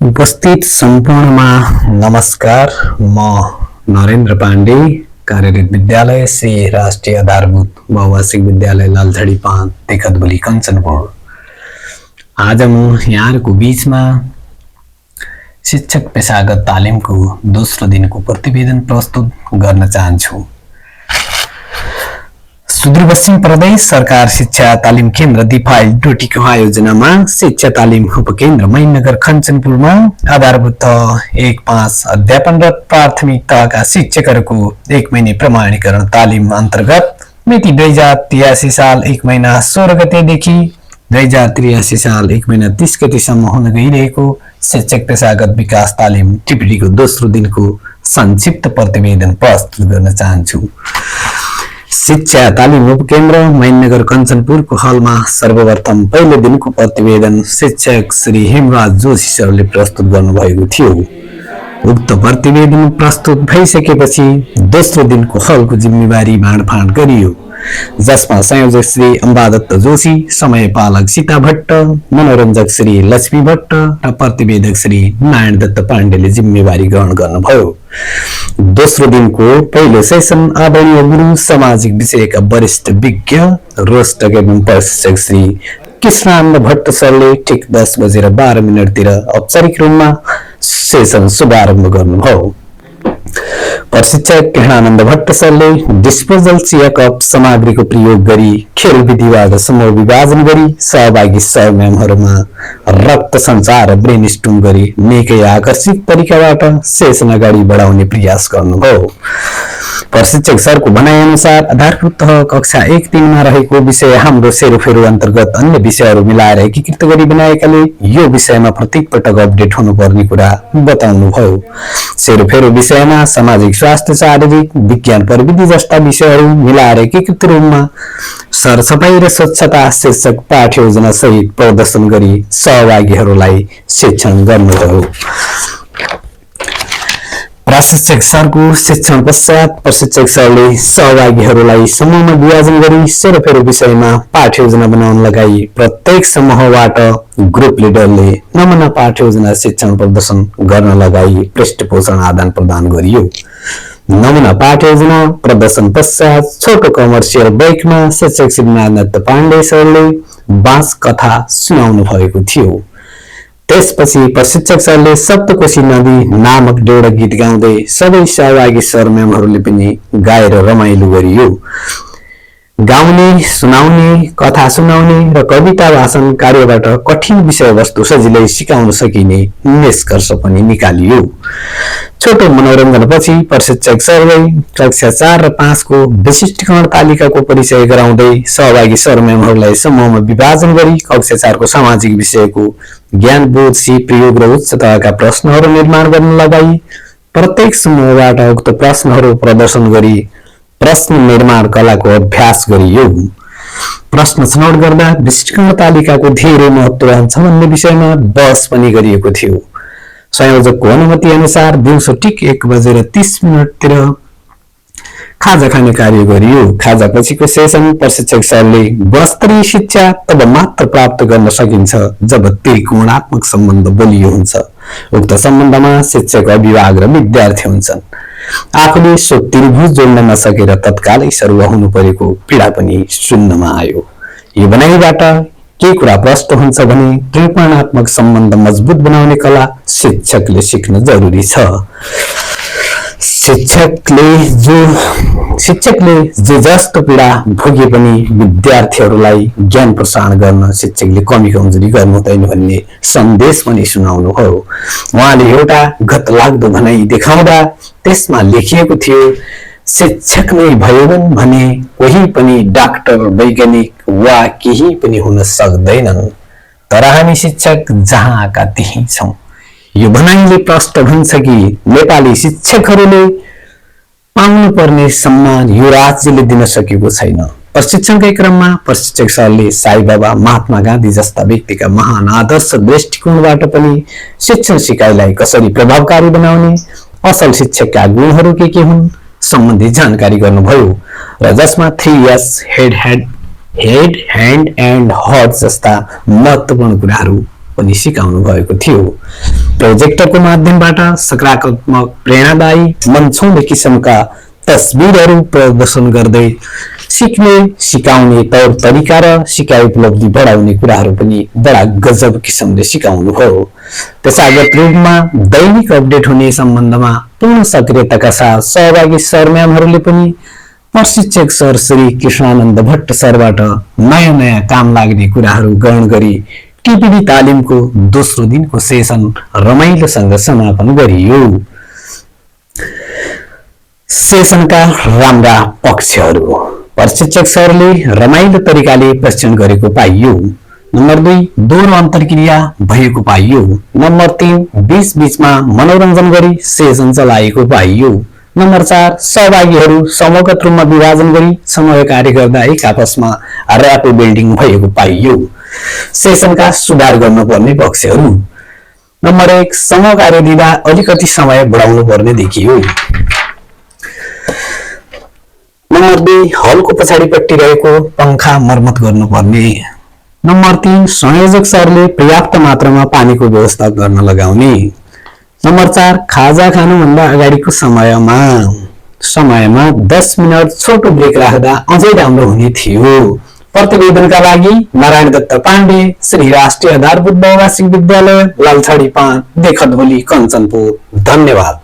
उपस्थित सम्पूर्णमा नमस्कार। म नरेन्द्र पाण्डे, कार्यरत विद्यालय श्री राष्ट्रिय आधारभूत बहुभाषिक विद्यालय लालझडी 5 तेखतबली कञ्चनपुर। आज म यहाँहरूको बीचमा शिक्षक पेशागत तालिमको दोस्रो दिनको प्रतिवेदन प्रस्तुत गर्न चाहन्छु। सुदूरपश्चिम प्रदेश सरकार शिक्षा तालिम केन्द्र दिफाइल डोटीको आयोजनामा शिक्षा तालिम उपकेन्द्र मैनगर कञ्चनपुरमा आधारभूत 1-5 अध्यापनरत प्राथमिक तहका शिक्षकहरूको 1 महिने प्रमाणीकरण तालिम अन्तर्गत मिति 2083 साल 1 महिना 16 गतेदेखि 2083 साल 1 महिना 30 गतेसम्म हुन गइरहेको शिक्षक पेशागत विकास तालिम टिपिडीको दोस्रो दिनको संक्षिप्त प्रतिवेदन प्रस्तुत गर्न चाहन्छु। शिक्षा तालिम उपकेन्द्र मैनगर कञ्चनपुरको हलमा सर्वप्रथम पहिलो दिनको प्रतिवेदन शिक्षक श्री हेमराज जोशी सरले प्रस्तुत गर्नुभएको थियो। उक्त प्रतिवेदन प्रस्तुत भइसकेपछि दोस्रो दिनको हलको जिम्मेवारी बाँडफाँड गरियो, जसमा संयोजक श्री अम्बादत्त जोशी, समयपालक सीता भट्ट, मनोरञ्जक श्री लक्ष्मी भट्ट र प्रतिवेदक श्री नारायण दत्त पाण्डेले जिम्मेवारी ग्रहण गर्नुभयो। दोस्रो दिनको पहिलो सेसन आदरणीय गुरु सामाजिक विषयका वरिष्ठ विज्ञ रोस्टक एवं प्रशिक्षक श्री कृष्णानन्द भट्ट सरले ठिक 10:12 औपचारिक रूपमा सेसन शुभारम्भ गर्नुभयो। प्रशिक्षक कृष्णानन्द भट्ट सरले डिस्पोजल चिया कप सामग्रीको प्रयोग गरी खेल विधिबाट समूह विभाजन गरी सहभागी सहम्यामहरूमा रक्त सञ्चार र ब्रेन स्टर्म गरी निकै आकर्षित तरिकाबाट सेसन अगाडि बढाउने प्रयास गर्नुभयो। प्रशिक्षक सरको भनाइअनुसार आधारभूत तह कक्षा 1-3 मा रहेको विषय हाम्रो सेरोफेरो अन्तर्गत अन्य विषयहरू मिलाएर एकीकृत गरी बनाएकाले यो विषयमा प्रत्येक पटक अपडेट हुनुपर्ने कुरा बताउनुभयो। सेरोफेरो विषयमा सामाजिक स्वास्थ्य, शारीरिक विज्ञान, प्रविधि जस्ता विषयहरू मिलाएर एकीकृत रूपमा सरसफाई र स्वच्छता शीर्षक पाठ्ययोजना सहित प्रदर्शन गरी सहभागीहरूलाई शिक्षण गर्नुभयो। प्रशिक्षक सरको शिक्षण पश्चात प्रशिक्षक सरले सहभागीहरूलाई समूहमा विभाजन गरी सेरोफेरो विषयमा पाठ्ययोजना बनाउन लगाई प्रत्येक समूहबाट ग्रुप लिडरले नमुना पाठ्ययोजना शिक्षण प्रदर्शन गर्न लगाई पृष्ठपोषण आदान प्रदान गरियो। नमुना पाठ्ययोजना प्रदर्शन पश्चात छोटो कमर्सियल ब्रेकमा शिक्षक श्री नारायण दत्त पाण्डे सरले बाँस कथा सुनाउनु भएको थियो। त्यसपछि प्रशिक्षक सरले सप्तकोशी नदी नामक एउटा गीत गाउँदै सबै सहभागी सर म्यामहरूले पनि गाएर रमाइलो गरियो। गाउने, सुनाउने, कथा सुनाउने र कविता भाषण कार्यबाट कठिन विषयवस्तु सजिलै सिकाउन सकिने निष्कर्ष पनि निकालियो। छोटो मनोरञ्जनपछि प्रशिक्षक सरले कक्षा 4 र 5 को विशिष्टीकरण तालिकाको परिचय गराउँदै सहभागी सर म्यामहरूलाई समूहमा विभाजन गरी कक्षा 4 को सामाजिक विषयको ज्ञान बोध सिप प्रयोग र उच्च तहका प्रश्नहरू निर्माण गर्न लगाई प्रत्येक समूहबाट उक्त प्रश्नहरू प्रदर्शन गरी प्रश्न निर्माण कलाको अभ्यास गरियो। प्रश्न छनौट गर्दा विशिष्टीकरण तालिकाको धेरै महत्त्व रहन्छ भन्ने विषयमा बहस पनि गरिएको थियो। संयोजकको अनुमति अनुसार दिउँसो ठिक 1:30 खाजा खाने कार्य गरियो। खाजा पछिको सेसन प्रशिक्षक सरले गुणस्तरीय शिक्षा तब मात्र प्राप्त गर्न सकिन्छ जब त्रिकोणात्मक सम्बन्ध बलियो हुन्छ। उक्त सम्बन्धमा शिक्षक, अभिभावक र विद्यार्थी हुन्छन्। आफूले सो त्रिभुज जोड्न नसकेर तत्कालै सरुवा हुनु परेको पीडा पनि सुन्नमा आयो। यो बनाइबाट के कुरा प्रष्ट हुन्छ भने त्रिकोणात्मक सम्बन्ध मजबुत बनाउने कला शिक्षकले सिक्न जरुरी छ। शिक्षकले जे जस्तो पीडा भोगे पनि विद्यार्थीहरूलाई ज्ञान प्रसारण गर्न शिक्षकले कमी कमजोरी गर्नु हुँदैन भन्ने सन्देश पनि सुनाउनुभयो। उहाँले एउटा गतलाग्दो भनाइ देखाउँदा त्यसमा लेखिएको थियो, शिक्षक नै भयो भने कोही पनि डाक्टर, वैज्ञानिक वा केही पनि हुन सक्दैनन्, तर हामी शिक्षक जहाँका त्यही छौं। यो भनाइले प्रष्ट हुन्छ कि नेपाली शिक्षकहरूले पाउनुपर्ने सम्मान यो राज्यले दिन सकेको छैन। प्रशिक्षणकै क्रममा प्रशिक्षक सरले साई बाबा, महात्मा गान्धी जस्ता व्यक्तिका महान आदर्श दृष्टिकोणबाट पनि शिक्षण सिकाइलाई कसरी प्रभावकारी बनाउने, असल शिक्षकका गुणहरू के हुन् सम्बन्धी जानकारी गर्नुभयो र जसमा 3S head, hand and hurt जस्ता महत्त्वपूर्ण कुराहरू पनि सिकाउनु भएको थियो। प्रोजेक्टरको माध्यमबाट सकारात्मक प्रेरणादायी मनछुने किसिमका तस्बिरहरू प्रदर्शन गर्दै सिक्ने सिकाउने तौर तरिका र सिकाइ उपलब्धि बढाउने कुराहरू पनि बडा गजब किसिमले सिकाउनु भयो। पेशागत रूपमा दैनिक अपडेट हुने सम्बन्धमा पूर्ण सक्रियताका साथ सहभागी सर म्यामहरूले पनि प्रशिक्षक सर श्री कृष्णानन्द भट्ट सरबाट नयाँ नयाँ काम लाग्ने कुराहरू ग्रहण गरी टिपिडी तालिमको दोस्रो दिनको सेसन रमाइलोसँग समापन गरियो। सेसनका राम्रा पक्षहरू: प्रशिक्षक सरले रमाइलो तरिकाले प्रशिक्षण गरेको पाइयो। नम्बर 2, दोहोरो अन्तर्क्रिया भएको पाइयो। नम्बर 3, बीच बीचमा मनोरञ्जन गरी सेसन चलाएको पाइयो। नम्बर 4, सहभागीहरू समूहगत रूपमा विभाजन गरी समूह कार्य गर्दा एक आपसमा र्यापो बिल्डिङ भएको पाइयो। सेसनका सुधार गर्नुपर्ने पक्षहरू: नम्बर 1, समूह कार्य दिँदा अलिकति समय बढाउनु पर्ने देखियो। नम्बर 2, हलको पछाडिपट्टि रहेको पंखा मर्मत गर्नुपर्ने। नम्बर 3, संयोजक सरले पर्याप्त मात्रामा पानीको व्यवस्था गर्न लगाउने। नम्बर 4, खाजा खानुभन्दा अगाडिको समयमा 10 मिनट छोटो ब्रेक राख्दा अझै राम्रो हुने थियो। प्रतिवेदनका लागि नारायण दत्त पाण्डे, श्री राष्ट्रिय आधारभूत बहुभाषिक विद्यालय, लालछाडी 5, देखतबोली, कञ्चनपुर। धन्यवाद।